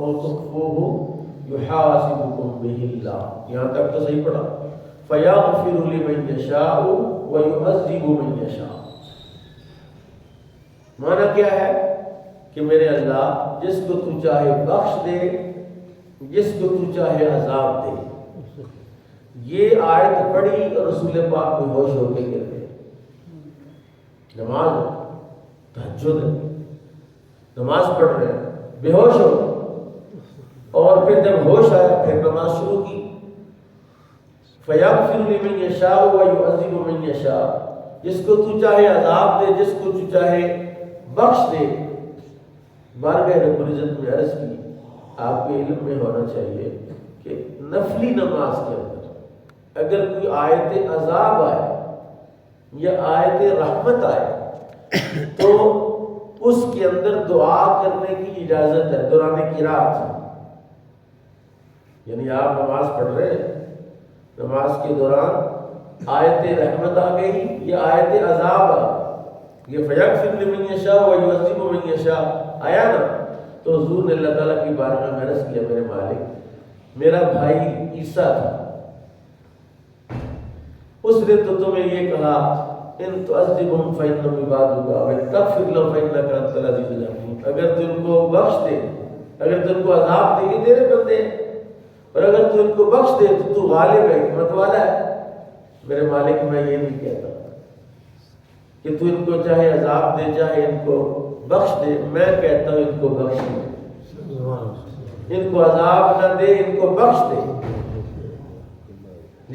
أو تخفوه يحاسبكم به الله. یہاں تک تو صحیح پڑھا. فَيَغْفِرُ لِمَن يَشَاءُ وَيُعَذِّبُ مَن يَشَاءُ. معنی کیا ہے کہ میرے اللہ جس کو تو چاہے بخش دے، جس کو تو چاہے عذاب دے. یہ آیت پڑھی اور رسول پاک بے ہوش ہو کے گر گئے. نماز تہجد نماز پڑھ رہے ہیں، بے ہوش ہو گئے، اور پھر جب ہوش آیا پھر نماز شروع کی. فَيَغْفِرُ لِمَن يَشَاءُ وَيُعَذِّبُ مَن يَشَاءُ. جس کو تو چاہے عذاب دے، جس کو تو چاہے بخش دے. بارگاہ رب العزت میں عرض کی، آپ کے علم میں ہونا چاہیے کہ نفلی نماز کے اندر اگر کوئی آیت عذاب آئے یا آیت رحمت آئے تو اس کے اندر دعا کرنے کی اجازت ہے دوران قرات. یعنی آپ نماز پڑھ رہے ہیں، نماز کے دوران آیت رحمت آ گئی یا آیت عذاب آ گئی، یہ فَيَغْفِرُ لِمَن يَشَاءُ وَيُعَذِّبُ مَن يَشَاءُ آیا نا، تو حضور نے اللہ تعالیٰ کی بارگاہ میں عرض کیا، میرے مالک میرا بھائی عیسیٰ تھا، اس نے تو تمہیں یہ کہا ان تعذبهم فإنهم عبادك وإن تغفر لهم فإنك أنت العزيز الحكيم. اگر تو ان کو بخش دے، اگر تو ان کو عذاب دے، یہ تیرے بندے ہیں، اور اگر تو ان کو بخش دے تو تو غالب ہے، حکمت والا ہے. میرے مالک میں یہ نہیں کہتا کہ تو ان کو چاہے عذاب دے چاہے ان کو بخش دے، میں کہتا ہوں ان کو بخش دے، ان کو عذاب نہ دے، ان کو بخش دے.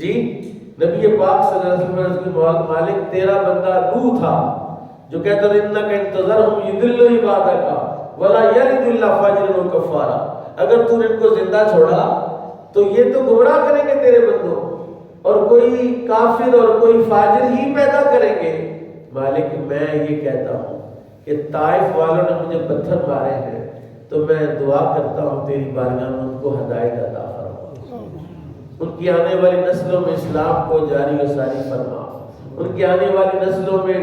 جی نبی پاک صلی اللہ علیہ وسلم کی مالک تیرا بندہ نوح تھا جو کہتا تھا انک انتظرہم یضلوا عبادک ولا یلد الا فاجرا کفارا. اگر تو نے ان کو زندہ چھوڑا تو یہ تو گمراہ کریں گے تیرے بندوں، اور کوئی کافر اور کوئی فاجر ہی پیدا کریں گے. مالک میں یہ کہتا ہوں کہ طائف والوں نے مجھے پتھر مارے ہیں تو میں دعا کرتا ہوں تیری بارگاہ میں ان کو ہدایت عطا فرما، ان کی آنے والی نسلوں میں اسلام کو جاری و ساری فرما، ان کی آنے والی نسلوں میں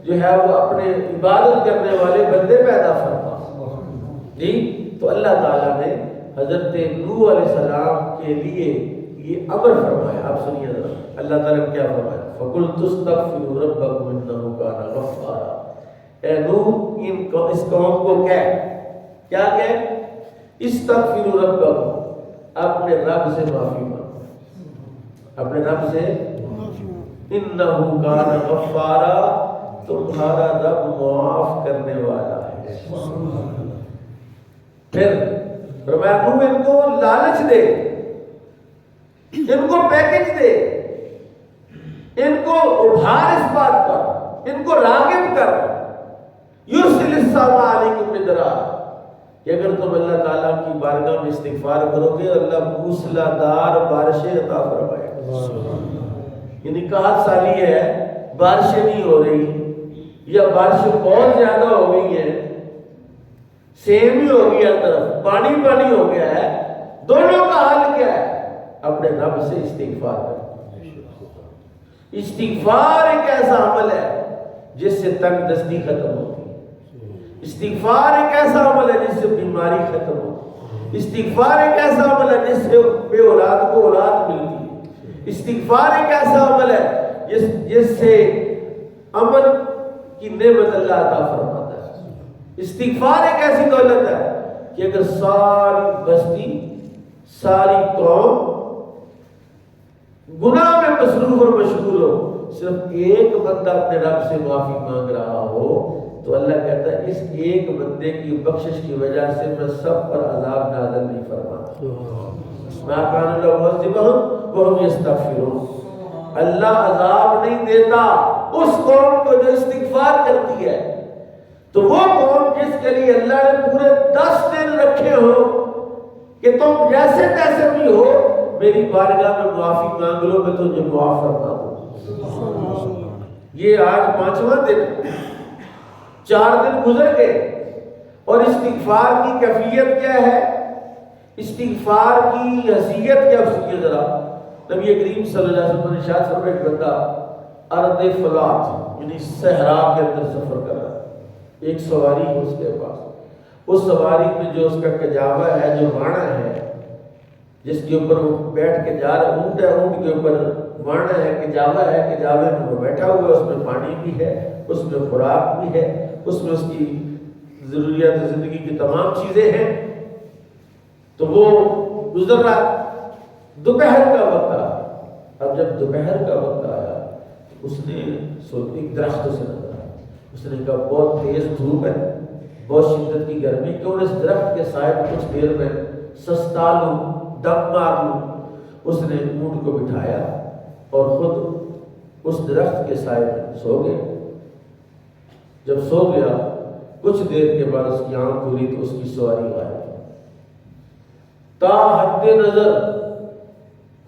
جو ہے وہ اپنے عبادت کرنے والے بندے پیدا فرما. جی تو اللہ تعالیٰ نے حضرت نوح علیہ السلام کے لیے یہ امر فرمایا. آپ سنیے ذرا اللہ تعالیٰ نے کیا فرمایا، فَقُلْتُ اسْتَغْفِرُوا رَبَّكُمْ إِنَّهُ كَانَ غَفَّارًا. اے نوح اس قوم کو کیا استغفروا ربکم، اپنے رب سے معافی مانگو، اپنے رب سے. انہ کان غفارا، تمہارا رب معاف کرنے والا ہے. پھر فرمایا تم ان کو لالچ دے، ان کو پیکج دے، ان کو ابھار اس بات پر، ان کو راغب کر. یرسل السماء علیکم مدرارا، کہ اگر تم اللہ تعالیٰ کی بارگاہ میں استغفار کرو گے اللہ موسلا دار بارشیں عطا فرمائے گا. یعنی قحط سالی ہے، بارشیں نہیں ہو رہی یا بارشیں بہت زیادہ ہو گئی ہیں، سیم ہی ہو گئی ہر طرف، پانی پانی ہو گیا ہے، دونوں کا حل کیا ہے؟ اپنے رب سے استغفار کرو. استغفار ایک ایسا عمل ہے جس سے تنگ دستی ختم ہوتی ہے. استغفار ایک ایسا عمل ہے جس سے بیماری ختم ہوتی ہے. استغفار ایک ایسا عمل ہے جس سے بے اولاد کو اولاد ملتی ہے. استغفار ایک ایسا عمل ہے جس سے امن کی نعمت اللہ عطا فرماتا ہے. استغفار ایک ایسی دولت ہے کہ اگر ساری بستی ساری قوم گناہ میں مصروف اور مشغول ہو، صرف ایک بندہ اپنے رب سے معافی مانگ رہا ہو تو اللہ کہتا ہے اس ایک بندے کی بخشش کی وجہ سے میں سب پر عذاب نازل نہیں فرماتا. ما کان اللہ معذبہم وہم یستغفرون. اللہ عذاب نہیں دیتا اس قوم کو جو استغفار کرتی ہے. تو وہ قوم جس کے لیے اللہ نے پورے 10 دن رکھے ہو کہ تم جیسے تیسے بھی ہو میری بارگاہ میں معافی مانگ لو میں تجھے معاف فرما دوں. یہ آج 5واں دن، 4 دن گزر گئے اور استغفار کی کیفیت کیا ہے، استغفار کی حیثیت کیا ہے. ذرا نبی کریم صلی اللہ علیہ وسلم نے ارشاد فرمایا ایک بندہ ارض فلات یعنی صحرا کے اندر سفر کر رہا ہے، ایک سواری ہے اس کے پاس، اس سواری میں جو اس کا کجاوا ہے، جو وانا ہے، جس کے اوپر وہ بیٹھ کے جا رہا، اونٹ ہے، اونٹ کے اوپر وانا ہے، کجاوا ہے، کجاوے میں وہ بیٹھا ہوا ہے، اس میں پانی بھی ہے، اس میں خوراک بھی ہے، اس میں اس کی ضروریات زندگی کی تمام چیزیں ہیں۔ تو وہ گزر رہا، دوپہر کا وقت آیا۔ اب جب دوپہر کا وقت آیا تو اس نے ایک درخت سے نظر آیا، اس نے کہا بہت تیز دھوپ ہے، بہت شدت کی گرمی، کیوں اس درخت کے سائے میں کچھ دیر میں سستا لوں، دم مار لوں۔ اس نے اونٹ کو بٹھایا اور خود اس درخت کے سائے میں سو گیا۔ جب سو گیا کچھ دیر کے بعد اس کی آنکھ کھلی تو اس کی سواری غائب۔ تا حد نظر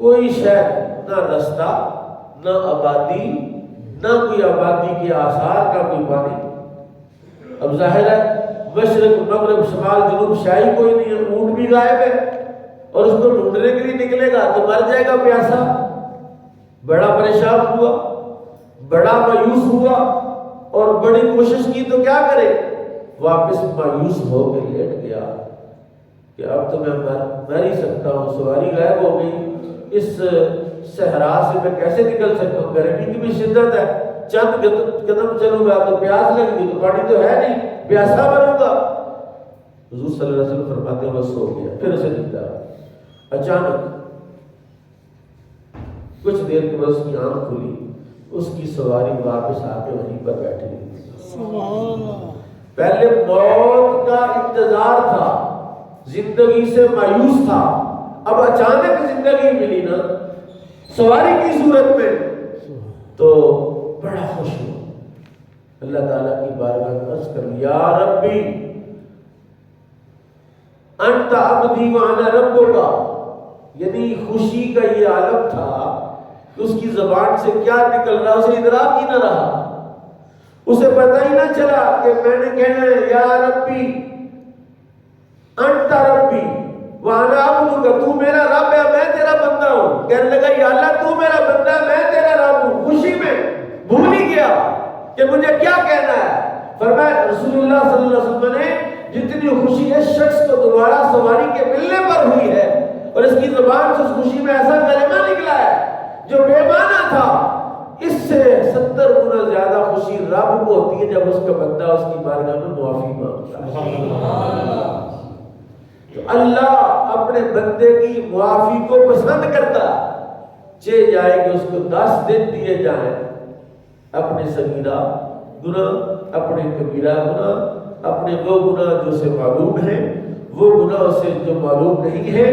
کوئی شے، نہ رستہ، نہ آبادی، نہ کوئی آبادی کے آثار کا کوئی پانی۔ اب ظاہر ہے مشرق مغرب شمال جنوب شاہی کوئی نہیں ہے، اونٹ بھی غائب ہے، اور اس کو ڈھونڈنے کے لیے نکلے گا تو مر جائے گا پیاسا۔ بڑا پریشان ہوا، بڑا مایوس ہوا، اور بڑی کوشش کی تو کیا کرے، واپس مایوس ہو کے لیٹ گیا کہ اب تو میں مر ہی سکتا ہوں، سواری غائب ہو گئی، اس صحرا سے میں کیسے نکل سکتا ہوں، گرمی کی بھی شدت ہے، چند قدم چلوں گا تو پیاس لگے گی، تو پانی تو ہے نہیں، پیاسا مروں گا۔ حضور صلی اللہ علیہ وسلم فرماتے ہیں وہ سو گیا، پھر اسے نیند آئی۔ اچانک کچھ دیر کے بعد اس کی آنکھ کھلی، اس کی سواری واپس آ کے وہیں پر بیٹھی ہوئی۔ پہلے موت کا انتظار تھا، زندگی سے مایوس تھا، اب اچانک زندگی ملی نا سواری کی صورت میں، تو بڑا خوش ہوا۔ اللہ تعالیٰ کی بارگاہ میں عرض کر یا ربی انت عبدی وانا ربک، یعنی خوشی کا یہ عالم تھا کہ اس کی زبان سے کیا نکل رہا اسے ادراک ہی نہ رہا، اسے پتہ ہی نہ چلا کہ میں نے کہنا ہے یا ربی انت ربی وانا عبدک، تو میرا رب ہے میں تیرا بندہ ہوں۔ کہنے لگا یا اللہ تو میرا بندہ ہے میں تیرا رب ہوں، خوشی میں بھول ہی گیا کہ مجھے کیا کہنا ہے۔ فرمایا رسول اللہ صلی اللہ علیہ وسلم نے جتنی خوشی اس شخص کو دوبارہ سواری کے ملنے پر ہوئی ہے، اور اس کی زبان سے اس خوشی میں ایسا کلمہ نکلا ہے جو بے معنی تھا، اس سے 70 گنا زیادہ خوشی رب کو ہوتی ہے جب اس کا بندہ اس کی بارگاہ میں معافی مانگتا ہے۔ تو اللہ اپنے بندے کی معافی کو پسند کرتا، چاہے جائے کہ اس کو 10 دن دیے جائیں، اپنے صغیرہ گناہ، اپنے کبیرہ گناہ، اپنے وہ گناہ جو اسے معلوم ہیں، وہ گناہ اسے جو معلوم نہیں ہے،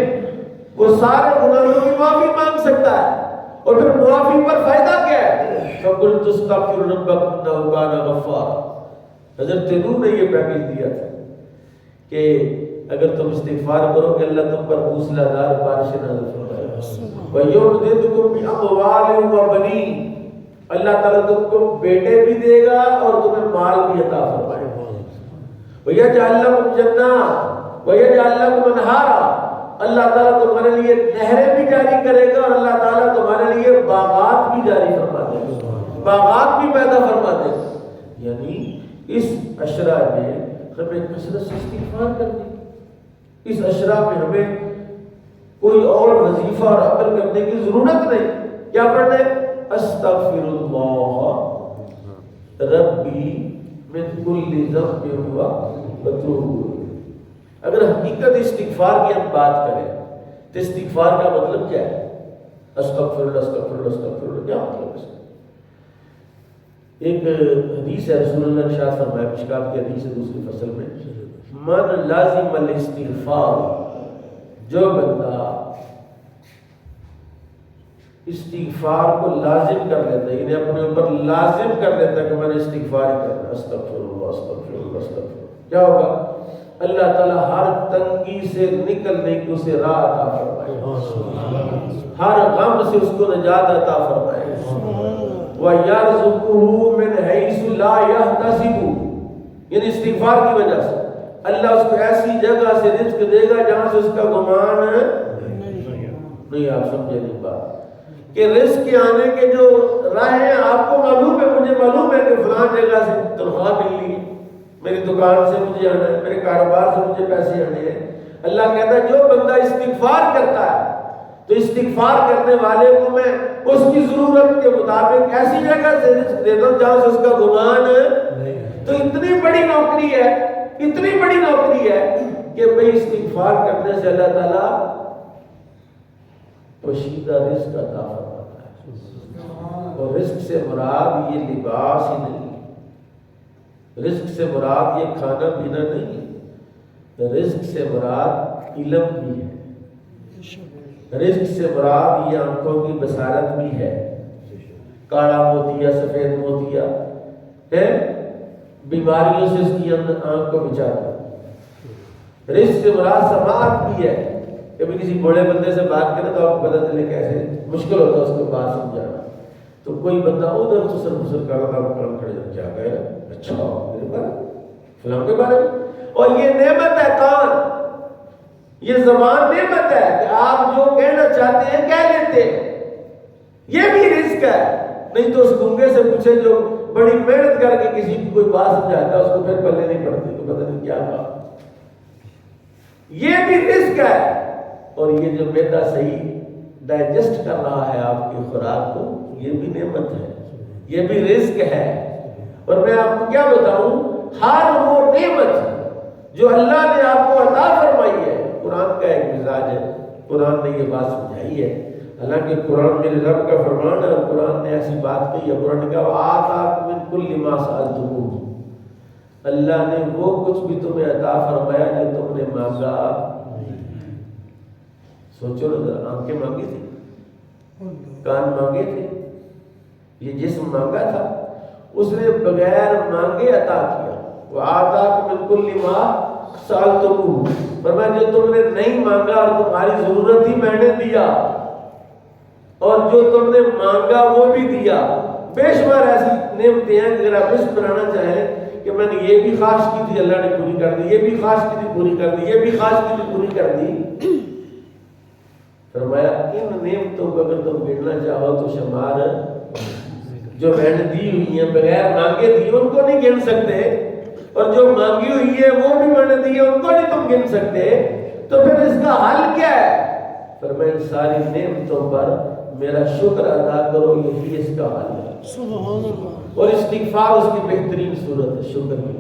وہ سارے گناہوں کی معافی مانگ سکتا ہے۔ اور پھر معافی پر فائدہ کیا ہے؟ فَقُلْتُ اسْتَغْفِرُوا رَبَّكُمْ إِنَّهُ كَانَ غَفَّارًا۔ حضرت نوح نے یہ پیکیج دیا تھا کہ اگر تم استغفار کرو کہ اللہ تم پر موسلا دار بارش نازل فرمائے گا، وَيُمْدِدْكُم بِأَمْوَالٍ وَبَنِينَ، اللہ تعالیٰ تم کو بیٹے بھی دے گا اور تمہیں مال بھی عطا فرمائے گا، وَيَجْعَلْ لَكُمْ جَنَّاتٍ وَيَجْعَلْ لَكُمْ أَنْهَارًا، اللہ تعالیٰ تمہارے لیے نہریں بھی جاری کرے گا، اور اللہ تعالیٰ تمہارے لیے باغات بھی جاری فرما دے گا، باغات بھی پیدا فرما دے گا۔ یعنی اس عشرہ میں ہمیں کثرت سے استغفار کرنی، اس عشرہ میں ہمیں کوئی اور وظیفہ اور عمل کرنے کی ضرورت نہیں۔ کیا پڑھتے ہیں؟ استغفر اللہ ربی من کل ذنب واتوب الیہ۔ اگر حقیقت استغفار کی ہم بات کریں تو استغفار کا مطلب کیا ہے؟ استغفر اللہ استغفر اللہ استغفر اللہ، کیا مطلب ہے؟ ایک حدیث ہے، رسول اللہ نے ارشاد فرمایا، مشکات کی حدیث ہے دوسری فصل میں، من لازم الاستغفار، جو بندہ استغفار کو لازم کر لیتا ہے، یعنی اپنے اوپر لازم کر لیتا ہے کہ میں نے استغفار ہی کرنا ہے، استغفر اللہ استغفر اللہ استغفر اللہ، کیا ہوگا؟ اللہ تعالیٰ ہر تنگی سے نکلنے کی اسے راہ عطا فرمائے، ہر غم سے اس کو نجات عطا فرمائے، وَيَرْزُقُهُ مِنْ حَيْثُ لَا يَحْتَسِبُ، یعنی استغفار کی وجہ سے اللہ اس کو ایسی جگہ سے رزق دے گا جہاں سے اس کا گمان نہیں۔ آپ سمجھے نہیں بات کہ رزق کے آنے کے جو راہیں آپ کو معلوم ہے، مجھے معلوم ہے کہ فلان جگہ سے تنخواہ ملنی ہے، میری دکان سے مجھے آنا ہے، میرے کاروبار سے مجھے پیسے آنے ہیں۔ اللہ کہتا ہے جو بندہ استغفار کرتا ہے تو استغفار کرنے والے کو میں اس کی ضرورت کے مطابق ایسی جگہ سے رزق دیتا ہوں جہاں سے اس کا گمان نہیں۔ تو اتنی بڑی نوکری ہے، اتنی بڑی نوکری ہے کہ بھئی استغفار کرنے سے اللہ تعالیٰ پوشیدہ رزق عطا فرماتا ہے۔ اور رزق سے مراد یہ لباس ہی نہیں، رزق سے مراد یہ کھانا پینا نہیں ہے، رزق سے مراد علم بھی ہے، رزق سے مراد یہ آنکھوں کی بصارت بھی ہے، کالا موتیا سفید موتیا ہے، بیماریوں سے اس کی آنکھ کو بچاتا ہے۔ رزق سے مراد سماعت بھی ہے، کبھی کسی بڑے بندے سے بات کرے تو آپ کو پتہ چلے کیسے مشکل ہوتا ہے اس کو بات سمجھانا۔ تو کوئی بندہ ادھر خسر کر رہا تھا، کام کھڑے کیا کہہ رہا ہے، اچھا میرے بارے فلاں کے بارے میں۔ اور یہ نعمت ہے کان، یہ زبان نعمت ہے کہ آپ جو کہنا چاہتے ہیں کہہ لیتے ہیں، یہ بھی رزق ہے۔ نہیں تو اس گنگے سے پوچھے جو بڑی محنت کر کے کسی کو کوئی بات سمجھاتا ہے اس کو پھر پلے نہیں پڑتی، تو پتہ نہیں کیا کہا۔ یہ بھی رزق ہے۔ اور یہ جو معدہ صحیح ڈائجسٹ کر رہا ہے آپ کی خوراک کو، یہ بھی نعمت ہے، یہ بھی رزق ہے۔ اور میں آپ کو کیا بتاؤں، ہر وہ نعمت جو اللہ نے آپ کو عطا فرمائی ہے، قرآن کا ایک مزاج ہے، قرآن نے یہ بات سمجھائی ہے۔ حالانکہ قرآن میرے رب کا فرمان ہے، قرآن نے ایسی بات کہی ہے، قرآن نے کہا آتاکم من کل ما سألتموہ، اللہ نے وہ کچھ بھی تمہیں عطا فرمایا جو تم نے مانگا۔ سوچو نا ذرا، آنکھیں مانگی تھی، کان مانگے تھے، یہ جسم مانگا تھا، اس نے بغیر مانگے عطا کیا۔ وَآتَاكُم مِّن كُلِّ مَا سَأَلْتُمُوهُ، فرمایا جو تم نے نہیں مانگا اور تمہاری ضرورت ہی میں نے دیا، اور جو تم نے مانگا وہ بھی دیا۔ بے شمار ایسی نعمتیں ہیں کہ اگر آپ لسٹ بنانا چاہیں کہ میں نے یہ بھی خواہش کی تھی اللہ نے پوری کر دی، یہ بھی خواہش کی تھی پوری کر دی، یہ بھی خواہش کی تھی پوری کر دی۔ فرمایا ان نعمتوں کو اگر تم گننا چاہو تو شمار جو میں نے دی ہوئی ہیں بغیر مانگے دی ان کو نہیں گن سکتے، اور جو مانگی ہوئی ہے وہ بھی میں نے دی ہے ان کو نہیں تم گن سکتے، تو پھر اس کا حل کیا ہے؟ فرمایا ان ساری نعمتوں پر میرا شکر ادا کرو، یہی اس کا حل ہے۔ سبحان اللہ۔ اور استغفار اس کی بہترین صورت ہے، شکر کی،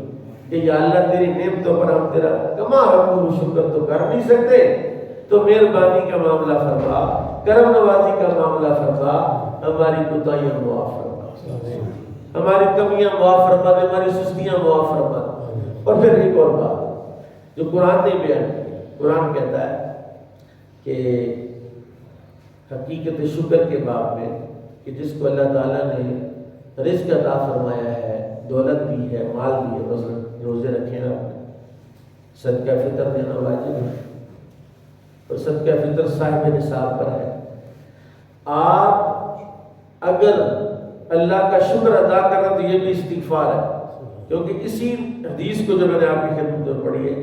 کہ یا اللہ تیری نعمتوں پر ہم تیرا کما حقور شکر تو کر نہیں سکتے، تو مہربانی کا معاملہ فرما، کرم نوازی کا معاملہ فرما، ہماری کوتاہیاں معاف فرما، ہماری کمیاں معاف فرما، ہماری سستیاں معاف فرما۔ اور پھر ایک اور بات جو قرآن نے بیان کی، قرآن کہتا ہے کہ حقیقت شکر کے باب میں کہ جس کو اللہ تعالیٰ نے رزق عطا فرمایا ہے، دولت بھی ہے، مال بھی ہے، مثلا روزے رکھے ہیں آپ نے، صدقہ فطر دینا واجب ہے، اور صدقہ فطر صاحب نصاب پر ہے۔ آپ اگر اللہ کا شکر ادا کرنا تو یہ بھی استغفار ہے، کیونکہ اسی حدیث کو جو میں نے آپ کی خدمت میں پڑھی ہے،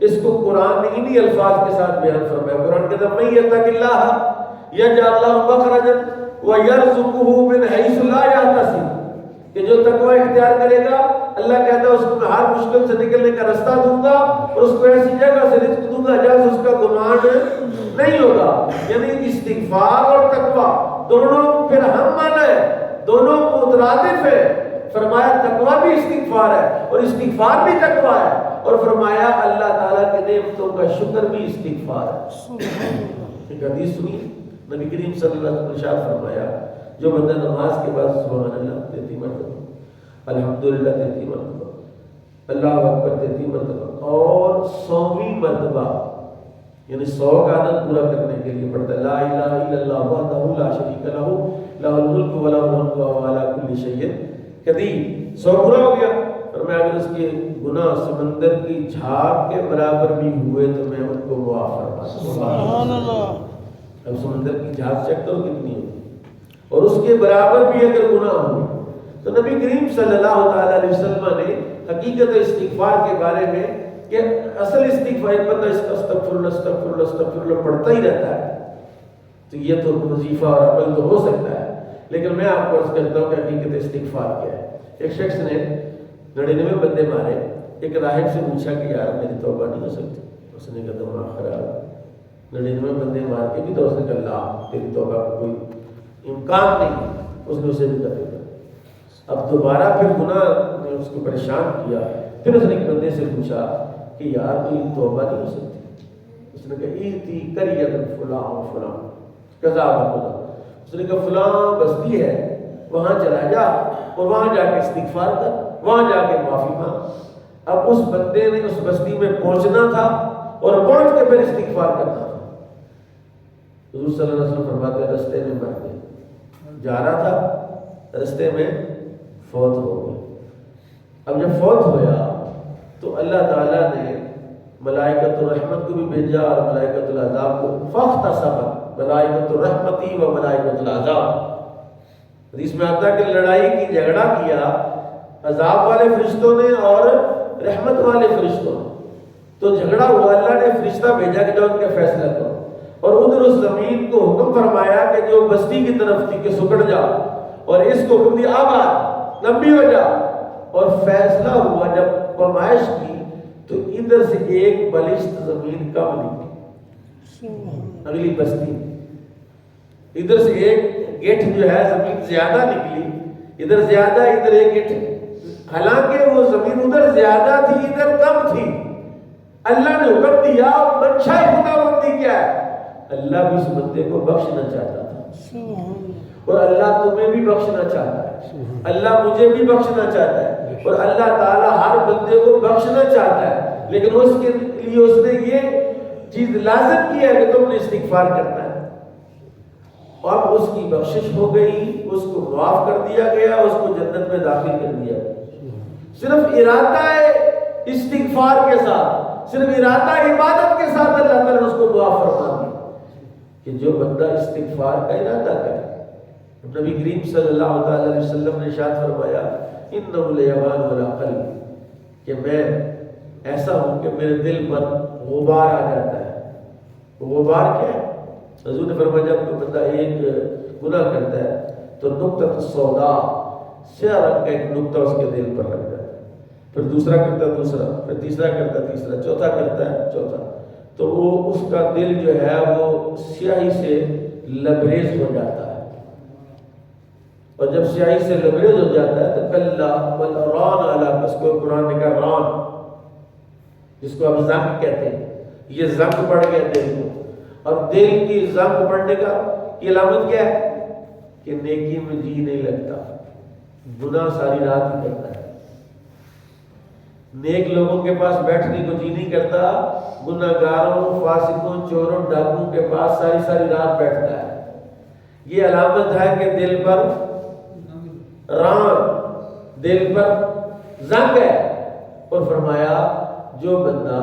اس کو قرآن نے انہی الفاظ کے ساتھ بیان فرمایا۔ قرآن کہتا ہے من یتق اللہ یجعل لہ مخرجا ویرزقہ من حیث لا یحتسب، کہ جو تقوی اختیار کرے گا اللہ کہتا ہے اس کو میں ہر مشکل سے نکلنے کا راستہ دوں گا، اور اس کو ایسی جگہ سے رزق دوں گا جہاں سے اس کا گمان نہیں ہوگا۔ یعنی استغفار اور تقوی دونوں پھر ہم مانا ہے، دونوں مترادف ہے۔ فرمایا تقوی بھی استغفار ہے اور استغفار بھی تقوی ہے، اور فرمایا اللہ تعالیٰ کے نعمتوں کا شکر بھی استغفار ہے۔ ایک حدیث سنی، نبی کریم صلی اللہ علیہ وسلم نے ارشاد فرمایا جو بندہ نماز کے بعد سبحان اللہ 33 مرتبہ، الحمدللہ 33 مرتبہ، اللہ اکبر 33 مرتبہ، اور 100ویں مرتبہ یعنی 100 کا عدد پورا کرنے کے لیے پڑھتا ہے لا الہ الا اللہ وحدہ لا شریک لہ لہ الملک و لہ الحمد وہو علی کل شیء قدیر۔ 100 پورا ہو گیا، اور میں اگر اس کے گناہ سمندر کی جھاگ کے برابر بھی ہوئے تو میں ان کو معاف فرما دوں۔ سبحان اللہ۔ اب سمندر کی جھاگ چیک کرو کتنی ہوگی، اور اس کے برابر بھی اگر گناہ ہوئے تو نبی کریم صلی اللہ تعالی علیہ وسلم نے حقیقت استغفار کے بارے میں کہ اصل استغفار ایک بندہ استغفر اللہ استغفر اللہ استغفر اللہ پڑھتا ہی رہتا ہے تو یہ تو وظیفہ اور عمل تو ہو سکتا ہے، لیکن میں آپ کو عرض کرتا ہوں کہ حقیقت استغفار کیا ہے۔ ایک شخص نے 99 بندے مارے، ایک راہب سے پوچھا کہ یار میری توبہ نہیں ہو سکتی؟ اس نے کہا دماغ خراب، 99 بندے مار کے بھی تو اس نے کہا اللہ تیری توبہ کا کوئی امکان نہیں، اس نے اسے بھی کر دیا۔ اب دوبارہ پھر گناہ نے اس کو پریشان کیا، پھر اس نے ایک بندے سے پوچھا کہ یار کوئی توبہ نہیں ہو سکتی؟ اس نے کہا ایتی قریۃ فلاں و فلاں کذا و کذا، اس نے کہا فلاں بستی ہے وہاں چلا جا اور وہاں جا کے استغفار کر، وہاں جا کے معافی مانگ۔ اب اس بندے نے اس بستی میں پہنچنا تھا اور پہنچ کے پھر استغفار کرنا تھا۔ حضور صلی اللہ علیہ وسلم فرماتے ہیں رستے میں مر گئے، جا رہا تھا رستے میں فوت ہو گئے۔ اب جب فوت ہویا تو اللہ تعالیٰ نے ملائکۃ الرحمت کو بھی بھیجا اور ملائکۃ العذاب کو، فاختصمت ملائکۃ الرحمتی و ملائکۃ العذاب۔ حدیث میں آتا ہے کہ لڑائی کی، جھگڑا کیا عذاب والے فرشتوں نے اور رحمت والے فرشتوں نے، تو جھگڑا ہوا، اللہ نے فرشتہ بھیجا کہ جو ان کا فیصلہ کرو، اور ادھر اس زمین کو حکم فرمایا کہ جو بستی کی طرف تھی کہ سکڑ جا، اور اس کو حکم دیا آباد لمبی ہو جا، اور فیصلہ ہوا جب پیمائش کی تو ادھر سے ایک بلشت زمین کم نکلی، اگلی بستی ادھر سے ایک گیٹ جو ہے زمین زیادہ نکلی، ادھر زیادہ ادھر ایک گیٹ، حالانکہ وہ زمین ادھر زیادہ تھی ادھر کم تھی۔ اللہ نے حکم دیا، منشا خداوندی کیا ہے؟ اللہ بھی اس بندے کو بخشنا چاہتا تھا، اور اللہ تمہیں بھی بخشنا چاہتا ہے، اللہ مجھے بھی بخشنا چاہتا ہے، اور اللہ تعالیٰ ہر بندے کو بخشنا چاہتا ہے، لیکن اس کے لیے اس نے یہ چیز لازم کی ہے کہ تم نے استغفار کرنا ہے۔ اب اس کی بخشش ہو گئی، اس کو معاف کر دیا گیا، اس کو جنت میں داخل کر دیا گیا۔ صرف ارادہ استغفار کے ساتھ، صرف ارادہ عبادت کے ساتھ اللہ تعالیٰ نے اس کو معاف فرما دیا کہ جو بندہ استغفار کا ارادہ کرے۔ نبی کریم صلی اللہ علیہ وسلم نے ارشاد فرمایا انہ لیغان علی قلبی، کہ میں ایسا ہوں کہ میرے دل پر غبار آ جاتا ہے۔ غبار کیا ہے؟ حضور نے فرمایا جب کوئی بندہ ایک گناہ کرتا ہے تو نقطۃ سودا، سیاہ رنگ کا ایک نقطہ اس کے دل پر لگ جاتا ہے، پھر دوسرا کرتا ہے دوسرا، پھر تیسرا کرتا ہے تیسرا، چوتھا کرتا ہے چوتھا، تو وہ اس کا دل جو ہے وہ سیاہی سے لبریز ہو جاتا ہے، اور جب سیاہی سے لبریز ہو جاتا ہے تو کلا والران علی، اس کو قرآن نے کہا ران، جس کو آپ زنگ کہتے ہیں، یہ زنگ پڑ گیا دل کو، اور دل کی زنگ پڑنے کا یہ علامت کیا ہے کہ نیکی میں جی نہیں لگتا، گناہ ساری رات ہی کرتا ہے، نیک لوگوں کے پاس بیٹھنے کو جی نہیں کرتا، گناہ گاروں، فاسقوں، چوروں، ڈاکوں کے پاس ساری ساری رات بیٹھتا ہے۔ یہ علامت ہے کہ دل پر ران، دل پر زنگ ہے۔ اور فرمایا جو بندہ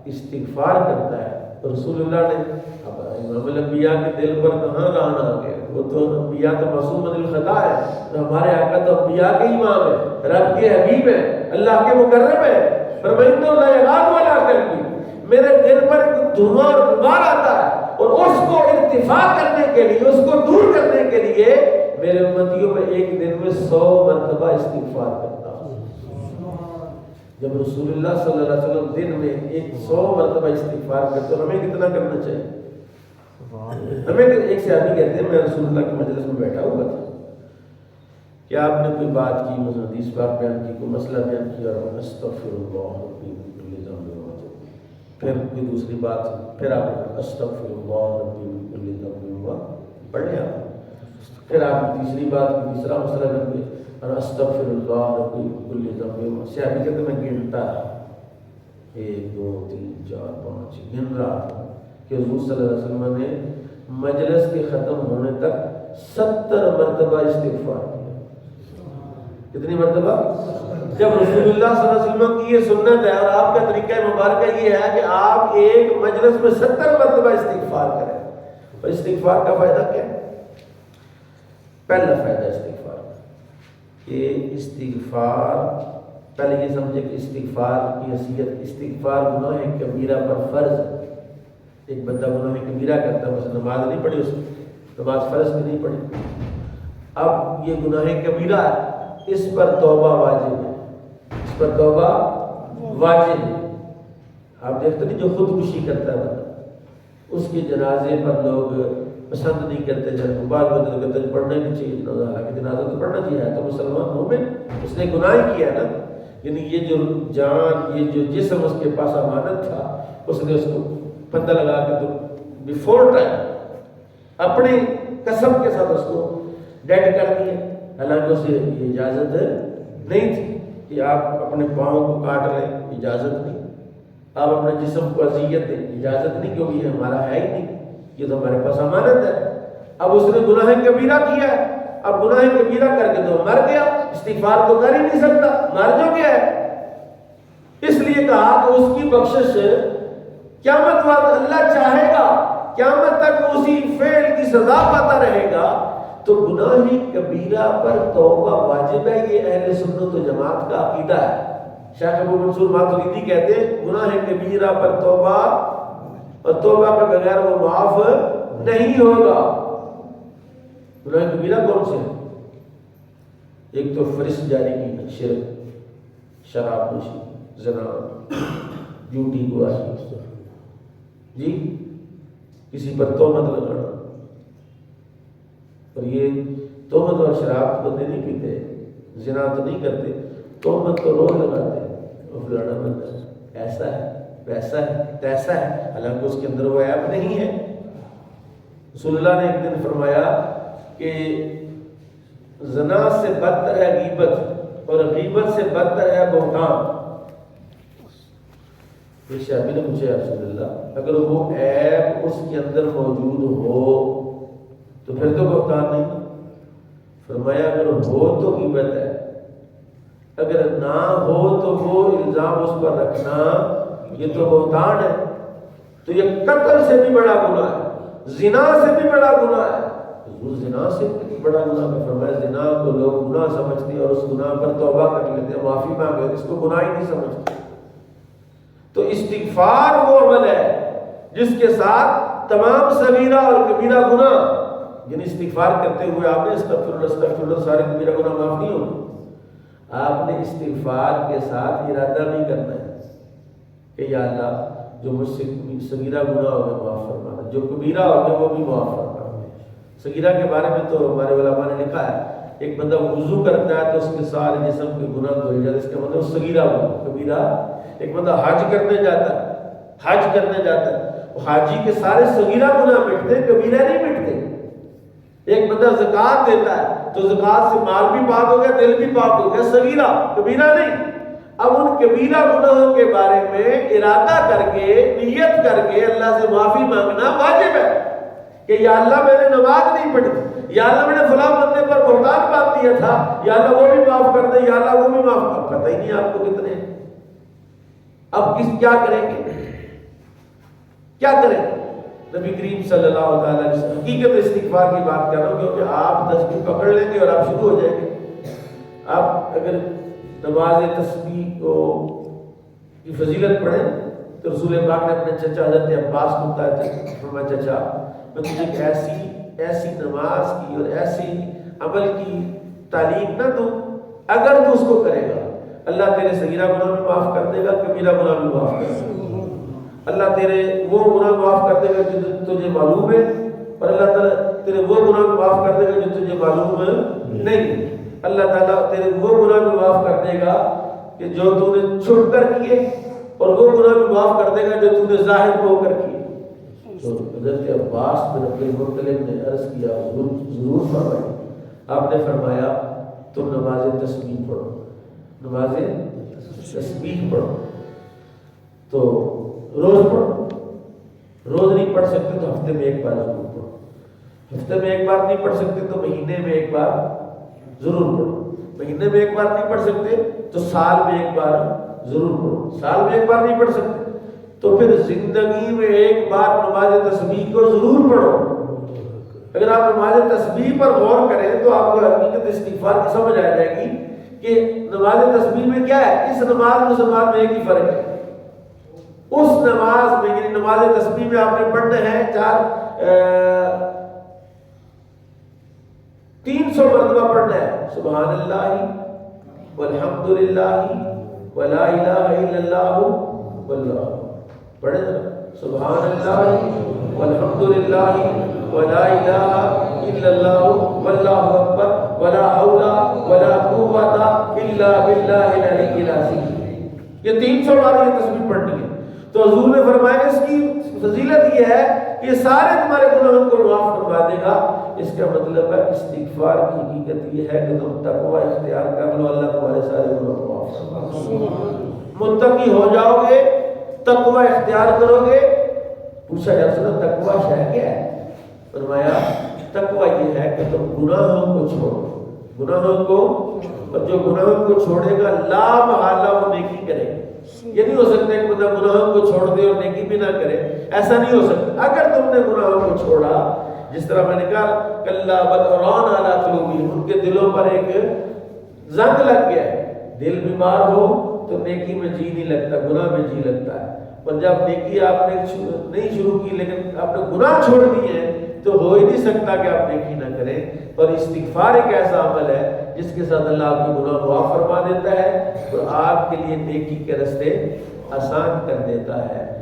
استغفار کرتا ہے، رسول اللہ نے، اب امام الانبیاء کے دل پر کہاں ران آ گیا، وہ تو انبیاء تو معصوم من الخطا ہے، ہمارے آقا تو انبیاء کے امام ہے، رب کے حبیب ہے، اللہ کے مکرم ہے۔ فرمائنہ لا یغان علی قلبی، میرے دل پر دھواں اور غبار آتا ہے، اور اس کو ارتفاع کرنے کے لیے، اس کو دور کرنے کے لیے میرے امتیوں میں ایک دن میں 100 مرتبہ استغفار کرتا ہوں۔ جب رسول اللہ صلی اللہ علیہ وسلم دن میں 100 مرتبہ استغفار کرتے ہیں، ہمیں کتنا کرنا چاہیے؟ ہمیں ایک صحابی کہتے ہیں میں رسول اللہ کی مجلس میں بیٹھا ہوا تھا کہ آپ نے کوئی بات کی، مثلا حدیث پاک بیان کی، کوئی مسئلہ بیان کیا، اور استغفر اللہ ربی من کل ذنب واتوب، پھر کوئی دوسری بات، پھر آپ نے استغفر اللہ ربی من کل ذنب واتوب پڑھ لیا، پھر آپ نے تیسری بات کی، تیسرا مسئلہ بیان کیا، اور استغفر اللہ ربی من کل ذنب واتوب۔ صحابی کہتے میں گنتا رہا، 1 2 3 4 5 گن رہا تھا کہ حضور صلی اللہ علیہ وسلم نے مجلس کے ختم ہونے تک 70 مرتبہ استغفار کیا۔ کتنی مرتبہ؟ جب رسول اللہ صلی اللہ علیہ وسلم کی یہ سنت ہے اور آپ کا طریقہ مبارکہ یہ ہے کہ آپ ایک مجلس میں 70 مرتبہ استغفار کریں، اور استغفار کا فائدہ کیا ہے؟ پہلا فائدہ استغفار کہ استغفار، پہلے یہ سمجھے کہ استغفار کی حیثیت، استغفار گناہ کبیرہ پر فرض ہے۔ ایک بندہ گناہ کبیرہ کرتا ہے، مثلا نماز نہیں پڑھی، اس نے نماز فرض کی نہیں پڑھی، اب یہ گناہ کبیرہ ہے، اس پر توبہ واجب ہے، اس پر توبہ واجب ہے. آپ دیکھتے نہیں جو خودکشی کرتا ہے اس کے جنازے پر لوگ پسند نہیں کرتے، جب بعد میں کہتے ہیں پڑھنا نہیں چاہیے جنازہ، حالانکہ جنازہ تو پڑھنا چاہیے. تو مسلمان مومن اس نے گناہ کیا نا، یعنی یہ جو جان، یہ جو جسم اس کے پاس امانت تھا، اس نے اس کو پتہ لگا کے تو بیفور ٹائم اپنی قسم کے ساتھ اس کو ڈیڈ کر دیا، حالانکہ اسے یہ اجازت نہیں تھی کہ آپ اپنے پاؤں کو کاٹ لیں، اجازت نہیں. آپ اپنے جسم کو اذیت دیں، اجازت نہیں، کیونکہ یہ ہمارا ہے ہی نہیں، یہ تو ہمارے پاس امانت ہے. اب اس نے گناہ کبیرہ کیا ہے، اب گناہ کبیرہ کر کے تو مر گیا، استغفار تو کر ہی نہیں سکتا، مر جو گیا ہے. اس لیے کہا کہ اس کی بخشش قیامت وقت اللہ چاہے گا، قیامت تک اسی فعل کی سزا پاتا رہے گا. تو گناہ کبیرہ پر توبہ واجب ہے، یہ اہل سنت و جماعت کا عقیدہ ہے. شیخ ابو منصور ماتریدی کہتے ہیں گناہ کبیرہ پر توبہ، اور توبہ کے بغیر وہ معاف نہیں ہوگا. گناہ کبیرہ کون سے ہیں؟ ایک تو فرشت جاری کی، شرک، شراب نوشی، زنا، جھوٹی گواہی، جی کسی پر تہمت لگانا. اور یہ تہمت اور شراب بندے نہیں پیتے، زنا تو نہیں کرتے، تہمت تو روز لگاتے ہیں، اور فلانا بندہ ایسا ہے، ویسا ہے، تیسا ہے، حالانکہ اس کے اندر وہ عیب نہیں ہے. رسول اللہ نے ایک دن فرمایا کہ زنا سے بدتر ہے غیبت، اور غیبت سے بدتر ہے بہتان. ایک صحابی نے پوچھا یا رسول اللہ اگر وہ عیب اس کے اندر موجود ہو تو پھر تو بہتان نہیں؟ فرمایا اگر ہو تو غیبت ہے، اگر نہ ہو تو وہ الزام اس پر رکھنا یہ تو بہتان ہے. تو یہ قتل سے بھی بڑا گناہ ہے، زنا سے بھی بڑا گناہ ہے. حضور زنا سے بھی بڑا گناہ ہے. فرمایا زنا کو لوگ گناہ سمجھتے ہیں اور اس گناہ پر توبہ کر لیتے ہیں، معافی مانگتے، اس کو گناہ ہی نہیں سمجھتے. تو استغفار وہ عمل ہے جس کے ساتھ تمام صغیرہ اور کبیرہ گناہ، یعنی استغفار کرتے ہوئے آپ نے استغفر اللہ استغفر اللہ سارے کبیرہ گناہ معاف نہیں ہوگے. آپ نے استغفار کے ساتھ ارادہ بھی کرنا ہے کہ یا اللہ جو مجھ سے صغیرہ گناہ ہو گئے معاف فرمانا، جو کبیرہ ہو گئے وہ بھی معاف فرمانا. صغیرہ کے بارے میں تو ہمارے علماء نے لکھا ہے ایک بندہ وضو کرتا ہے تو اس کے سارے جسم کے گناہ دھل جاتے، اس کا مطلب صغیرہ گناہ. کبیرہ ایک بندہ حج کرنے جاتا ہے وہ حاجی کے سارے صغیرہ گناہ مٹتے، کبیرہ نہیں مٹتے. ایک بندہ زکوٰۃ دیتا ہے تو زکوٰۃ سے مال بھی پاک ہو گیا، دل بھی پاک ہو گیا، صغیرہ کبیرہ نہیں. اب ان کبیرہ گناہوں کے بارے میں ارادہ کر کے، نیت کر کے اللہ سے معافی مانگنا واجب ہے کہ یا اللہ میں نے نماز نہیں پڑھی، یا اللہ میں نے فلاں بندے پر بہتان باندھ دیا تھا، یا اللہ وہ بھی معاف کر دے، یا اللہ وہ بھی معاف کر. پتہ ہی نہیں آپ کو کتنے. اب کیا کریں گے؟ کیا کریں؟ نبی کریم صلی اللہ علیہ وسلم حقیقت استغفار کی بات کر رہا ہوں، کیونکہ آپ تسبیح پکڑ لیں گے اور آپ شروع ہو جائیں گے. آپ اگر نماز تسبیح کو کی فضیلت پڑھیں تو رسول پاک نے اپنے چچا حضرت عباس کو بتایا، فرمایا چچا میں تجھے ایک ایسی نماز کی اور ایسی عمل کی تعلیم نہ دوں، اگر تو اس کو کرے گا اللہ تیرے صغیرہ گناہ بھی معاف کر دے گا، کبیرہ گناہ بھی معاف کر دے گا. اللہ تیرے وہ گناہ معاف کر دے گا جو تجھے معلوم ہے، اور اللہ تعالیٰ تیرے وہ گناہ بھی معاف کر دے گا جو تجھے معلوم نہیں. اللہ تعالیٰ تیرے وہ گناہ بھی معاف کر دے گا کہ جو تو نے چھپ کر کیے، اور وہ گناہ بھی معاف کر دے گا جو تو نے ظاہر ہو کر کیے. تو حضرت عباس بن عبد المطلب نے عرض کیا ضرور فرمائے. آپ نے فرمایا تم نماز تسبیح پڑھو، نماز تسبیح پڑھو. تو روز پڑھو، روز نہیں پڑھ سکتے تو ہفتے میں ایک بار ضرور پڑھو، ہفتے میں ایک بار نہیں پڑھ سکتے تو مہینے میں ایک بار ضرور پڑھو، مہینے میں ایک بار نہیں پڑھ سکتے تو سال میں ایک بار ضرور پڑھو، سال میں ایک بار نہیں پڑھ سکتے تو پھر زندگی میں ایک بار نماز تسبیح کو ضرور پڑھو. اگر آپ نماز تسبیح پر غور کریں تو آپ کو حقیقت استغفار کی سمجھ آ جائے گی کہ نماز تسبیح میں کیا ہے. اس نماز مسلمان میں ایک ہی فرق ہے، اس نماز میں یعنی نماز تسبیح میں آپ نے پڑھنا ہے 300 مرتبہ پڑھنا ہے سبحان اللہ والحمد للہ ولا الہ الا اللہ واللہ، پڑھیں ذرا، سبحان اللہ والحمد للہ ولا الہ الا اللہ واللہ اکبر ولا حول ولا قوۃ الا باللہ العلی العظیم۔ یہ 300 بار یہ تسبیح پڑھنی ہے۔ تو حضور نے فرمایا اس کی فضیلت یہ ہے کہ یہ سارے تمہارے گناہوں کو معاف کروا دے گا۔ اس کا مطلب ہے استغفار کی حقیقت یہ ہے کہ تم تقوی اختیار کر لو، اللہ تمہارے سارے گناہ کو معاف کروا دے گا۔ متقی ہو جاؤ گے، تقوی اختیار کرو گے۔ پوچھا جا سکتا تقوی شے کیا ہے؟ فرمایا تقوی یہ ہے کہ تم گناہوں کو چھوڑو، گناہوں کو، اور جو گناہوں کو چھوڑے گا لا محالہ وہ نیکی کرے گا۔ یہ نہیں ہو سکتا کہ بندہ گناہوں کو چھوڑ دے اور نیکی بھی نہ کرے، ایسا نہیں ہو سکتا۔ اگر تم نے گناہوں کو چھوڑا، جس طرح میں نے کہا کلا بل ران علی قلوبہم، ان کے دلوں پر ایک زنگ لگ گیا ہے۔ دل بیمار ہو تو نیکی میں جی نہیں لگتا، گناہ میں جی لگتا ہے۔ اور جب نیکی آپ نے نہیں شروع کی لیکن آپ نے گناہ چھوڑ دیے ہیں تو ہو ہی نہیں سکتا کہ آپ نیکی نہ کریں۔ اور استغفار ایک ایسا عمل ہے جس کے ساتھ اللہ آپ کے گناہ معاف فرما دیتا ہے اور آپ کے لیے نیکی کے راستے آسان کر دیتا ہے۔